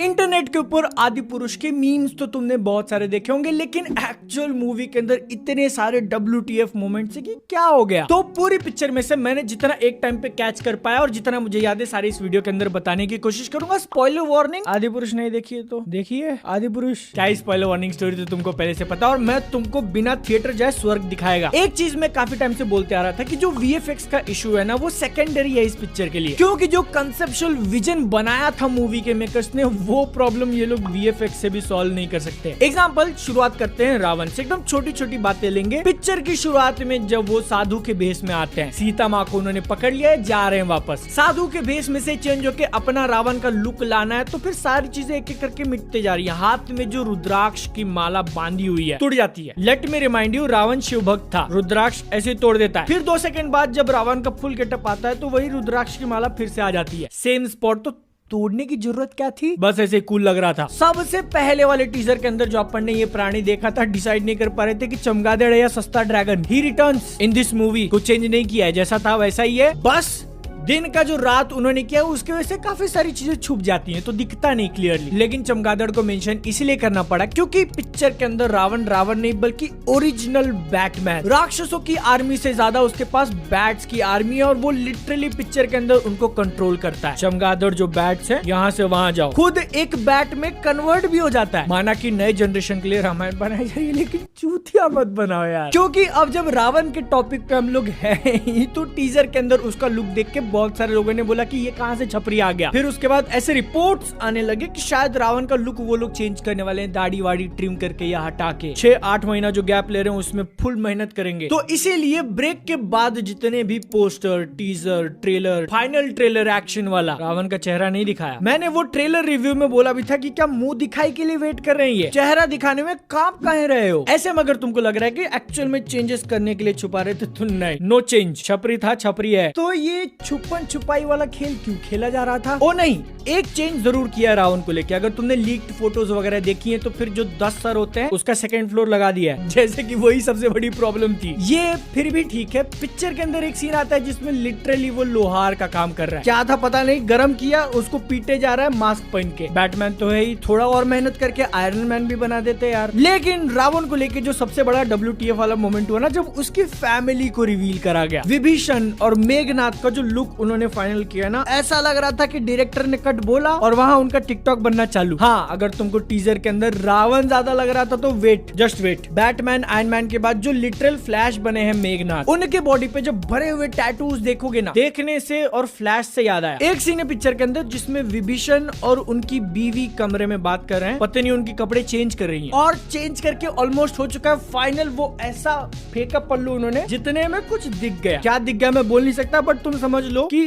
Internet के ऊपर आदि पुरुष के मीम्स तो तुमने बहुत सारे देखे होंगे, लेकिन एक्चुअल मूवी के अंदर इतने सारे WTF मोमेंट्स है कि क्या हो गया। तो पूरी पिक्चर में से मैंने जितना एक टाइम पे कैच कर पाया और जितना मुझे याद है सारी इस वीडियो के अंदर बताने की कोशिश करूंगा। स्पॉइलर वार्निंग, आदि पुरुष नहीं देखी है तो देखिए आदि पुरुष। क्या स्पॉइलर वार्निंग स्टोरी तो तुमको पहले से पता और मैं तुमको बिना थिएटर जाए स्वर्ग दिखाएगा। एक चीज मैं काफी टाइम से बोलते आ रहा था कि जो VFX का इशू है ना वो सेकेंडरी है इस पिक्चर के लिए, क्योंकि जो कंसेप्चुअल विजन बनाया था मूवी के मेकर्स ने वो प्रॉब्लम ये लोग VFX से भी सॉल्व नहीं कर सकते। एग्जांपल शुरुआत करते हैं रावण से। एकदम छोटी छोटी बातें लेंगे। पिक्चर की शुरुआत में जब वो साधु के भेष में आते हैं, सीता माँ को उन्होंने पकड़ लिया है, जा रहे हैं वापस। साधु के भेष में से चेंज होके अपना रावण का लुक लाना है, तो फिर सारी चीजें एक एक करके मिटते जा रही है। हाथ में जो रुद्राक्ष की माला बांधी हुई है टूट जाती है। Let me remind you, Ravana Shiva भक्त था, रुद्राक्ष ऐसे तोड़ देता है। फिर 2 सेकंड बाद जब रावण का फुल गेटअप आता है तो वही रुद्राक्ष की माला फिर से आ जाती है सेम स्पॉट। तो तोड़ने की जरूरत क्या थी, बस ऐसे कूल लग रहा था। सबसे पहले वाले टीजर के अंदर जो अपन ने ये प्राणी देखा था, डिसाइड नहीं कर पा रहे थे कि चमगादड़ या सस्ता dragon. He returns in this movie. कुछ चेंज नहीं किया है, जैसा था वैसा ही है। बस दिन का जो रात उन्होंने किया उसकी वजह से काफी सारी चीजें छुप जाती हैं तो दिखता नहीं क्लियरली। लेकिन चमगादड़ को मेंशन इसलिए करना पड़ा क्योंकि पिक्चर के अंदर रावण नहीं बल्कि ओरिजिनल बैटमैन, राक्षसों की आर्मी से ज्यादा उसके पास बैट्स की आर्मी है और वो लिटरली पिक्चर के अंदर उनको कंट्रोल करता है। चमगादड़ जो बैट्स है, यहाँ से वहां जाओ, खुद एक बैट में कन्वर्ट भी हो जाता है। माना कि नए जनरेशन के लिए रामायण बनाई जाएगी, लेकिन चूतिया मत बनाओ यार, क्योंकि अब जब रावण के टॉपिक पे हम लोग हैं तो टीजर के अंदर उसका लुक देख के बहुत सारे लोगों ने बोला कि ये कहां से छपरी आ गया। फिर उसके बाद ऐसे रिपोर्ट्स आने लगे कि शायद रावण का लुक वो लोग चेंज करने वाले हैं, दाढ़ी वाड़ी ट्रिम करके या हटा के। 6-8 महीना जो गैप ले रहे हैं उसमें फुल मेहनत करेंगे। तो इसीलिए ब्रेक के बाद जितने भी poster, teaser, trailer, final trailer action वाला, रावण का चेहरा नहीं दिखाया। मैंने वो ट्रेलर रिव्यू में बोला भी था कि क्या मुंह दिखाई के लिए वेट कर रहे हैं, चेहरा दिखाने में कांप काहे रहे हो। ऐसे में अगर तुमको लग रहा है कि एक्चुअल में चेंजेस करने के लिए छुपा रहे थे तो नहीं, नो चेंज, छपरी था छपरी है। तो ये छुपन छुपाई वाला खेल क्यों खेला जा रहा था? ओ नहीं, एक चेंज जरूर किया रावण को लेके। अगर तुमने लीक्ड फोटोज वगैरह देखी है तो फिर जो 10 सर होते हैं उसका सेकंड फ्लोर लगा दिया है, जैसे कि वही सबसे बड़ी प्रॉब्लम थी। ये फिर भी ठीक है। पिक्चर के अंदर एक सीन आता है जिसमें लिटरली वो लोहार का काम कर रहा है। क्या था पता नहीं, गरम किया, उसको पीटे जा रहा है मास्क पहन के। बैटमैन तो है ही, थोड़ा और मेहनत करके आयरन मैन भी बना देते यार। लेकिन रावण को लेके जो सबसे बड़ा WTF वाला मोमेंट हुआ ना, जब उसकी फैमिली को रिवील करा गया। विभीषण और मेघनाथ का जो लुक उन्होंने फाइनल किया ना, ऐसा लग रहा था कि डायरेक्टर ने कट बोला और वहां उनका टिकटॉक बनना चालू। हाँ, अगर तुमको टीजर के अंदर रावण ज्यादा लग रहा था तो wait, just wait. Batman, Iron Man के बाद जो लिटरल फ्लैश बने हैं मेघनाथ, उनके बॉडी पे जो भरे हुए टैटूज देखोगे ना, देखने से और फ्लैश से याद आया एक सीन है पिक्चर के अंदर जिसमें विभीषण और उनकी बीवी कमरे में बात कर रहे हैं। पता नहीं उनकी कपड़े चेंज कर रही है और चेंज करके ऑलमोस्ट हो चुका है फाइनल। वो ऐसा फेंका पल्लू उन्होंने जितने में कुछ दिख गया। क्या दिख गया मैं बोल नहीं सकता, बट तुम समझ लो कि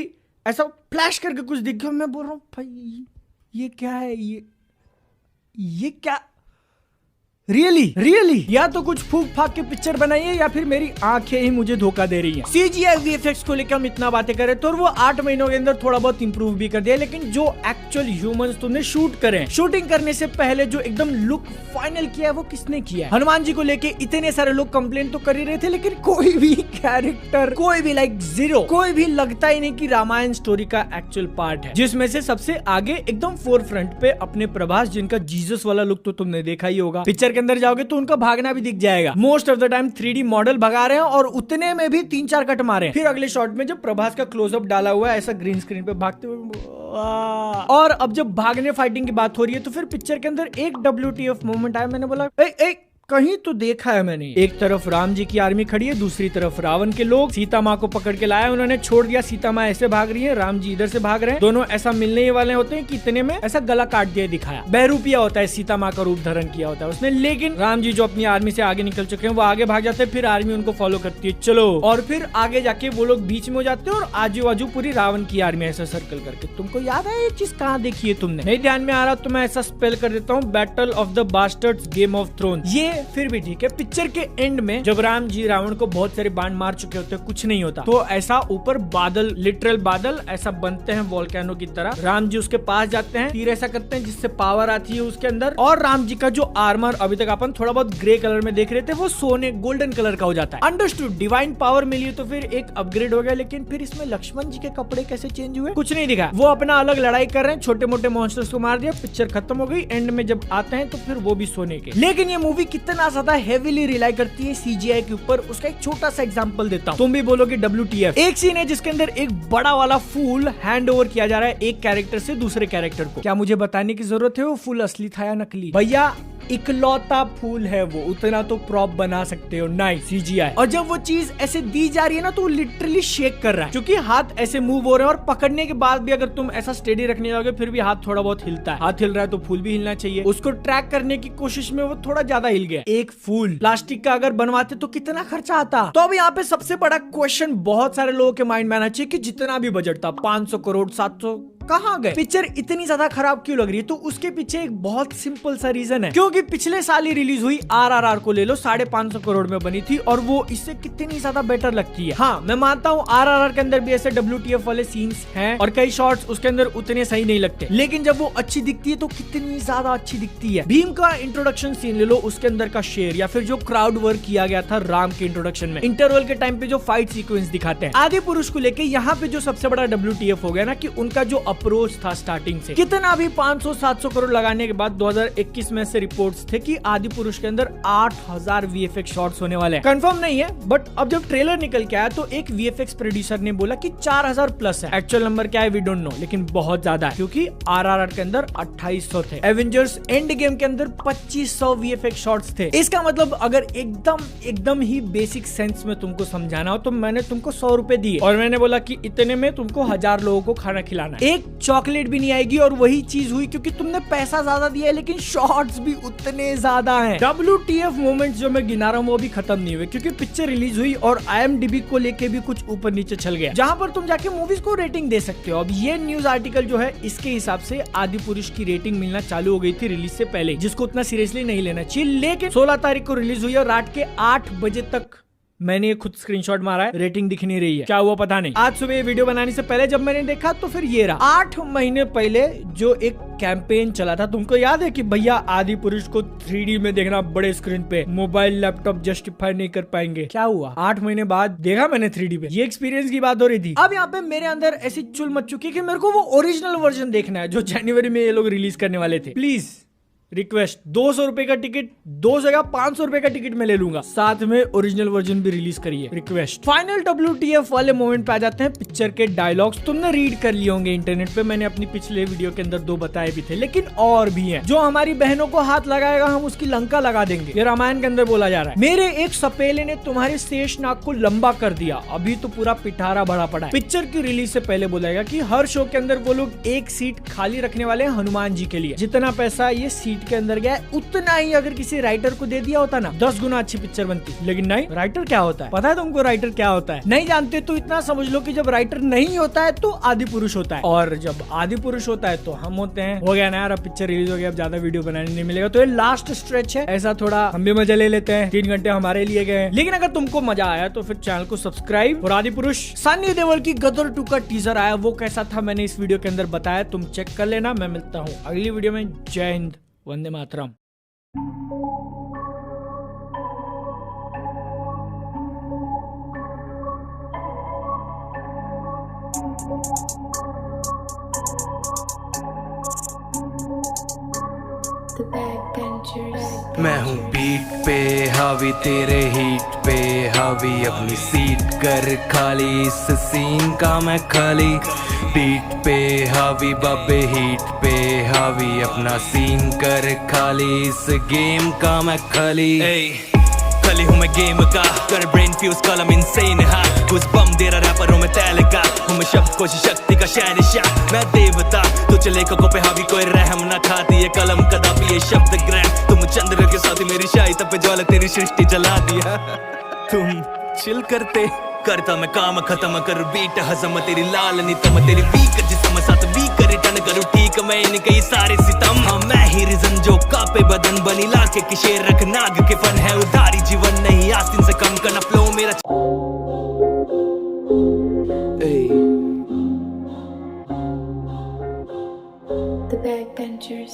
ऐसा फ्लैश करके कुछ दिख गया। मैं बोल रहा हूँ भाई ये क्या है, ये क्या रियली या तो कुछ फूक फाक के पिक्चर बनाई है या फिर मेरी आंखें ही मुझे धोखा दे रही हैं। CGI VFX को लेकर हम इतना बातें करें तो वो 8 महीनों के अंदर थोड़ा बहुत इंप्रूव भी कर दिया, लेकिन जो एक्चुअल ह्यूमंस तुमने शूट करे, शूटिंग करने से पहले जो एकदम लुक फाइनल किया है वो किसने किया है? हनुमान जी को लेके इतने सारे लोग कंप्लेन तो कर ही रहे थे, लेकिन कोई भी कैरेक्टर, कोई भी लाइक जीरो, कोई भी लगता ही नहीं कि रामायण स्टोरी का एक्चुअल पार्ट है। जिसमें से सबसे आगे एकदम फोर फ्रंट पे अपने प्रभास, जिनका जीसस वाला लुक तो तुमने देखा ही होगा। पिक्चर के अंदर जाओगे तो उनका भागना भी दिख जाएगा। Most of the time 3D model भगा रहे हैं और उतने में भी 3-4 कट मारे। फिर अगले शॉट में जब प्रभास का क्लोजअप डाला हुआ है ऐसा ग्रीन स्क्रीन पे भागते हुए। और अब जब भागने फाइटिंग की बात हो रही है तो फिर पिक्चर के अंदर एक WTF मोमेंट आया। मैंने बोला कहीं तो देखा है मैंने। एक तरफ राम जी की आर्मी खड़ी है, दूसरी तरफ रावण के लोग। सीता माँ को पकड़ के लाया उन्होंने, छोड़ दिया। सीता माँ ऐसे भाग रही है, राम जी इधर से भाग रहे हैं। दोनों ऐसा मिलने ही वाले होते हैं कि इतने में ऐसा गला काट दिया दिखाया। बहरूपिया होता है, सीता माँ का रूप धारण किया होता है उसने। लेकिन राम जी जो अपनी आर्मी से आगे निकल चुके हैं वो आगे भाग जाते हैं, फिर आर्मी उनको फॉलो करती है, चलो। और फिर आगे जाके वो लोग बीच में हो जाते हैं और आजू बाजू पूरी रावण की आर्मी ऐसा सर्कल करके। तुमको याद है ये चीज कहाँ देखी है तुमने? नहीं ध्यान में आ रहा तो मैं ऐसा स्पेल कर देता हूँ, Battle of the Bastards Game of Throne. ये फिर भी ठीक है। पिक्चर के एंड में जब राम जी रावण को बहुत सारे बाण मार चुके होते हैं, कुछ नहीं होता, तो ऐसा ऊपर बादल, लिटरल बादल ऐसा बनते हैं वोल्केनो की तरह। राम जी उसके पास जाते हैं, तीर ऐसा करते हैं जिससे पावर आती है उसके अंदर, और राम जी का जो आर्मर अभी तक अपन थोड़ा बहुत ग्रे कलर में देख रहे थे वो सोने गोल्डन कलर का हो जाता है। अंडरस्टूड, डिवाइन पावर मिली तो फिर एक अपग्रेड हो गया, लेकिन फिर इसमें लक्ष्मण जी के कपड़े कैसे चेंज हुए कुछ नहीं दिखा। वो अपना अलग लड़ाई कर रहे हैं, छोटे मोटे मॉन्स्टर्स को मार दिया, पिक्चर खत्म हो गई। एंड में जब आते हैं तो फिर वो भी सोने के। लेकिन ये मूवी कितना ज्यादा हेवीली रिलाई करती है सीजीआई के ऊपर, उसका एक छोटा सा एग्जांपल देता हूँ, तुम भी बोलोगे WTF। एक सीन है जिसके अंदर एक बड़ा वाला फूल हैंड ओवर किया जा रहा है एक कैरेक्टर से दूसरे कैरेक्टर को। क्या मुझे बताने की जरूरत है वो फूल असली था या नकली? भैया इकलौता फूल है वो, उतना तो प्रॉप बना सकते हो, नहीं CGI। और जब वो चीज ऐसे दी जा रही है ना तो वो लिटरली शेक कर रहा है, क्योंकि हाथ ऐसे मूव हो रहे हैं, और पकड़ने के बाद भी अगर तुम ऐसा स्टेडी रखने जाओगे फिर भी हाथ थोड़ा बहुत हिलता है। हाथ हिल रहा है तो फूल भी हिलना चाहिए। उसको ट्रैक करने की कोशिश में वो थोड़ा ज्यादा हिल गया। एक फूल प्लास्टिक का अगर बनवाते तो कितना खर्चा आता? तो अब यहाँ पे सबसे बड़ा क्वेश्चन बहुत सारे लोगों के माइंड में आना चाहिए कि जितना भी बजट था 500 करोड़ 700 कहाँ गए? पिक्चर इतनी ज्यादा खराब क्यों लग रही है? तो उसके पीछे एक बहुत सिंपल सा रीजन है, क्योंकि पिछले साल ही रिलीज हुई RRR को ले लो, 550 करोड़ में बनी थी, और वो इससे कितनी ज्यादा बेटर लगती है। हाँ मैं मानता हूँ RRR के अंदर भी ऐसे WTF वाले सीन्स हैं और कई शॉट्स उसके अंदर उतने सही नहीं लगते, लेकिन जब वो अच्छी दिखती है तो कितनी ज्यादा अच्छी दिखती है। भीम का इंट्रोडक्शन सीन ले लो, उसके अंदर का शेर, या फिर जो क्राउड वर्क किया गया था राम के इंट्रोडक्शन में, इंटरवल के टाइम पे जो फाइट सीक्वेंस दिखाते हैं आदि पुरुष को लेके, यहाँ पे जो सबसे बड़ा WTF हो गया ना कि उनका जो अप्रोच था स्टार्टिंग से, कितना भी 500-700 करोड़ लगाने के बाद 2021 में से रिपोर्ट्स थे कि आदि पुरुष के अंदर 8000 VFX शॉट्स होने वाले हैं। कंफर्म नहीं है, बट अब जब ट्रेलर निकल के आया तो एक VFX प्रोड्यूसर ने बोला कि 4000 प्लस है। एक्चुअल नंबर क्या है वी डोंट नो, लेकिन बहुत ज्यादा है, क्योंकि RRR के अंदर 2800 थे, एवेंजर्स एंड गेम के अंदर 2500 VFX शॉट्स थे। इसका मतलब अगर एकदम ही बेसिक सेंस में तुमको समझाना हो तो मैंने तुमको 100 रुपए दिए और मैंने बोला कि इतने में तुमको 1000 लोगों को खाना खिलाना है, एक चॉकलेट भी नहीं आएगी। और वही चीज हुई, क्योंकि तुमने पैसा ज्यादा दिया है लेकिन शॉट्स भी उतने ज्यादा हैं। WTF मोमेंट्स जो मैं गिना रहा हूँ वो भी खत्म नहीं हुए, क्योंकि पिक्चर रिलीज हुई और IMDb को लेके भी कुछ ऊपर नीचे चल गया, जहां पर तुम जाके मूवीज को रेटिंग दे सकते हो। अब ये न्यूज आर्टिकल जो है इसके हिसाब से आदि पुरुष की रेटिंग मिलना चालू हो गई थी रिलीज से पहले, जिसको उतना सीरियसली नहीं लेना चाहिए। लेकिन 16 तारीख को रिलीज हुई और रात के 8 बजे तक मैंने खुद स्क्रीनशॉट मारा है, रेटिंग दिख नहीं रही है, क्या हुआ पता नहीं। आज सुबह ये वीडियो बनाने से पहले जब मैंने देखा तो फिर ये रहा। 8 महीने पहले जो एक कैंपेन चला था, तुमको याद है कि भैया आदि पुरुष को 3D में देखना बड़े स्क्रीन पे, मोबाइल लैपटॉप जस्टिफाई नहीं कर पाएंगे। क्या हुआ? 8 महीने बाद देखा मैंने 3D पे, ये एक्सपीरियंस की बात हो रही थी। अब यहाँ पे मेरे अंदर ऐसी चुल मच चुकी है कि मेरे को वो ओरिजिनल वर्जन देखना है जो जनवरी में ये लोग रिलीज करने वाले थे। प्लीज रिक्वेस्ट, 200 रुपए का टिकट, 200 या 500 रुपए का टिकट मैं ले लूंगा, साथ में ओरिजिनल वर्जन भी रिलीज करिए, रिक्वेस्ट। फाइनल WTF वाले मोमेंट पे आ जाते हैं पिक्चर के डायलॉग्स। तुमने रीड कर लिए होंगे इंटरनेट पे, मैंने अपनी पिछले वीडियो के अंदर 2 बताए भी थे, लेकिन और भी हैं। जो हमारी बहनों को हाथ लगाएगा हम उसकी लंका लगा देंगे, ये रामायण के अंदर बोला जा रहा है। मेरे एक सपेले ने तुम्हारे शेष नाग को लंबा कर दिया, अभी तो पूरा पिठारा भरा पड़ा है। पिक्चर की रिलीज से पहले बोलेगा कि हर शो के अंदर वो लोग एक सीट खाली रखने वाले हैं हनुमान जी के लिए। जितना पैसा ये सीट के अंदर गया उतना ही अगर किसी राइटर को दे दिया होता ना 10 गुना अच्छी पिक्चर बनती। लेकिन नहीं, राइटर क्या होता है पता है तुमको? राइटर क्या होता है नहीं जानते तो इतना समझ लो कि जब राइटर नहीं होता है तो आदि पुरुष होता है, और जब आदि पुरुष होता है तो हम होते हैं। हो गया ना यार, अब पिक्चर रिलीज हो गया, अब ज्यादा वीडियो बनाने नहीं मिलेगा, तो ये लास्ट स्ट्रेच है, ऐसा थोड़ा हम भी मजा ले लेते हैं। 3 घंटे हमारे लिए गए, लेकिन अगर तुमको मजा आया तो फिर चैनल को सब्सक्राइब। और आदि पुरुष सनी देओल की गदर 2 का टीजर आया, वो कैसा था मैंने इस वीडियो के अंदर बताया, तुम चेक कर लेना। मैं मिलता हूँ अगली वीडियो में। जय हिंद, वंदे मातरम। मैं हूँ बीट पे हावी, तेरे हीट पे हावी, अपनी सीट कर खाली, इस सीन का मैं खाली। बीट पे हावी बाबे, हीट पे हावी, अपना सीन कर खाली, इस गेम का मैं खाली। खाली हूँ मैं गेम का, कर ब्रेन फ्यूज कलम इंसेन है, कुछ बम दे रहा रैपर हूँ मैं तैलका, हूँ मैं शब्द कोश शक्ति का शहनशाह, मैं देवता तो चले को पे हावी, कोई रहम ना खाती है कलम कदापि ये शब्द ग्रैंड। तुम चंद्र के साथ मेरी शाही तब पे ज्वाला तेरी सृष्टि जला दिया। तुम चिल करता मैं काम खत्म कर बीट हजम, तेरी लाल नितम तेरी वीक जिसम साथ वीक रिटर्न करूँ ठीक मैं इन कई सारे सितम। हाँ मैं नहीं रिजन जो कापे बदन बनी लाके की शेर रख नाग के फन है उधारी जीवन नहीं आस्तीन से कम करना फ्लो मेरा The backbenchers.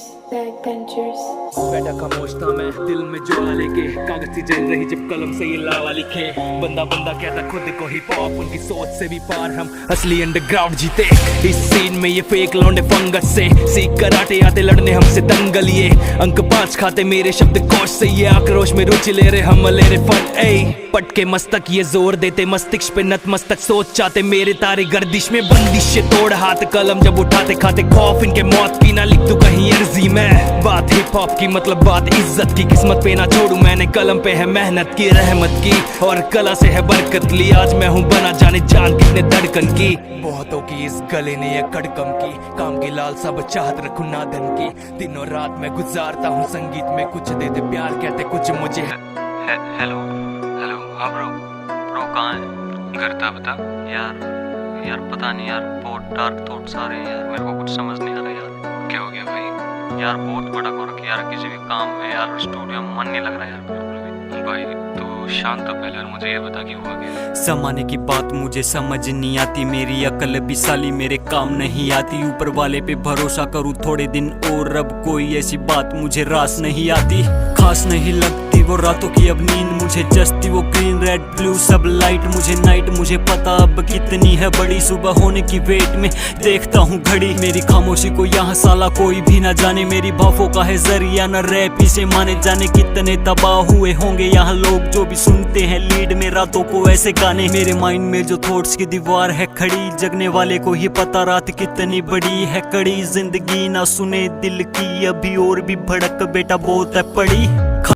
बैठा खामोश था मैं दिल में ज्वाला लेके कागज सी जल रही जब कलम से ये लावा लिखे बंदा बंदा कहता खुद को हिप हॉप उनकी सोच से भी पार हम असली अंडरग्राउंड जीते इस सीन में ये फेक लौंडे फंगस से सीख कराटे आते लड़ने हमसे दंगल ये अंक 5 खाते मेरे शब्द कोश से ये आक्रोश में रुचि ले रहे हम ले रहे फन पटके मस्तक ये जोर देते मस्तिष्क पे नतमस्तक सोच चाहते मेरे तारे गर्दिश में बंदिश से तोड़ हाथ कलम जब उठाते खाते खौफ इनके मौत की ना लिख तू कहीं अर्जी में बात हिप हॉप की मतलब बात इज्जत की किस्मत पे ना छोड़ू मैंने कलम पे है मेहनत की रहमत की और कला से है बरकत ली आज मैं हूँ बना जाने जान कितने धड़कन की बहुतों की इस गले ने ये कड़कम की काम की लालसा चाहत रखूं ना धन की दिनों रात मैं गुजारता हूँ संगीत में कुछ देते प्यार कहते कुछ मुझे हेलो हेलो हाँ ब्रो कहाँ है घर था बता यार पता नहीं यार बहुत डार्क थॉट्स आ रहे हैं यार मेरे को कुछ समझ नहीं आ रहा यार क्या हो गया भाई यार बहुत बड़ा हो रखा यार किसी भी काम में यार स्टूडियो में मन नहीं लग रहा यार बिल्कुल भी भाई तू शांत हो पहले और मुझे ये बता कि हुआ क्या ज़माने की बात मुझे समझ नहीं आती मेरी अकल भी साली मेरे काम नहीं आती ऊपर वाले पे भरोसा करूँ थोड़े दिन और अब कोई ऐसी बात मुझे रास नहीं आती खास नहीं लगती वो रातों की अब नींद मुझे जस्ती वो ग्रीन रेड ब्लू सब लाइट मुझे नाइट मुझे पता अब कितनी है बड़ी सुबह होने की वेट में देखता हूँ घड़ी मेरी खामोशी को यहाँ साला कोई भी ना जाने मेरी भावों का है जरिया न रैप इसे माने जाने कितने तबाह हुए होंगे यहाँ लोग जो भी सुनते हैं लीड में रातों को ऐसे गाने मेरे माइंड में जो थॉट्स की दीवार है खड़ी जगने वाले को ही पता रात कितनी बड़ी है कड़ी जिंदगी ना सुने दिल की अभी और भी भड़क बेटा बहुत है पड़ी